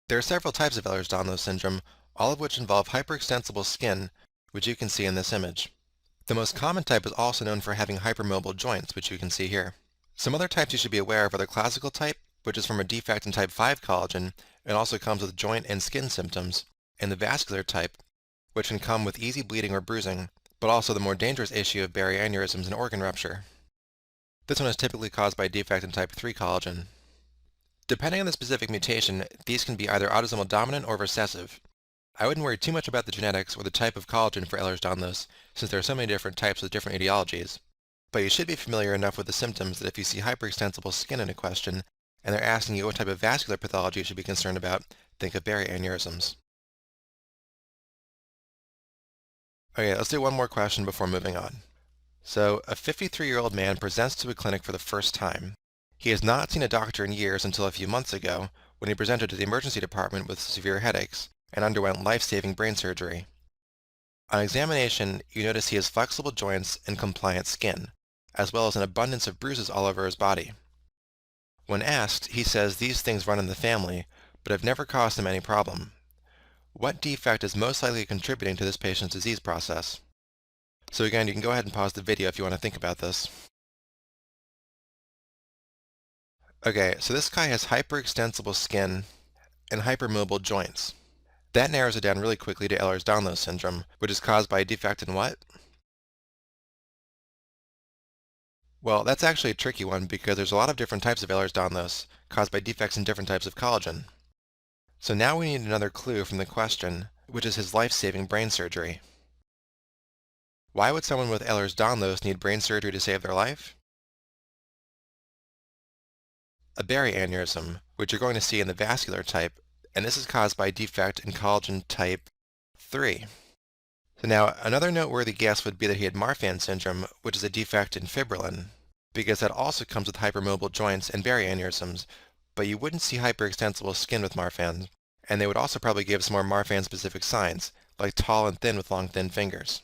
There are several types of Ehlers-Danlos syndrome, all of which involve hyperextensible skin, which you can see in this image. The most common type is also known for having hypermobile joints, which you can see here. Some other types you should be aware of are the classical type, which is from a defect in type 5 collagen and also comes with joint and skin symptoms, and the vascular type, which can come with easy bleeding or bruising, but also the more dangerous issue of barrier aneurysms and organ rupture. This one is typically caused by a defect in type 3 collagen. Depending on the specific mutation, these can be either autosomal dominant or recessive. I wouldn't worry too much about the genetics or the type of collagen for Ehlers-Danlos, since there are so many different types with different etiologies. But you should be familiar enough with the symptoms that if you see hyperextensible skin in a question, and they're asking you what type of vascular pathology you should be concerned about, think of barrier aneurysms. Okay, let's do one more question before moving on. So, a 53-year-old man presents to a clinic for the first time. He has not seen a doctor in years until a few months ago, when he presented to the emergency department with severe headaches and underwent life-saving brain surgery. On examination, you notice he has flexible joints and compliant skin, as well as an abundance of bruises all over his body. When asked, he says these things run in the family, but have never caused him any problem. What defect is most likely contributing to this patient's disease process? So again, you can go ahead and pause the video if you want to think about this. Okay, so this guy has hyperextensible skin and hypermobile joints. That narrows it down really quickly to Ehlers-Danlos syndrome, which is caused by a defect in what? Well, that's actually a tricky one because there's a lot of different types of Ehlers-Danlos caused by defects in different types of collagen. So now we need another clue from the question, which is his life-saving brain surgery. Why would someone with Ehlers-Danlos need brain surgery to save their life? A barrier aneurysm, which you're going to see in the vascular type, and this is caused by a defect in collagen type 3. So now, another noteworthy guess would be that he had Marfan syndrome, which is a defect in fibrillin, because that also comes with hypermobile joints and barrier aneurysms, but you wouldn't see hyperextensible skin with Marfan, and they would also probably give some more Marfan-specific signs, like tall and thin with long, thin fingers.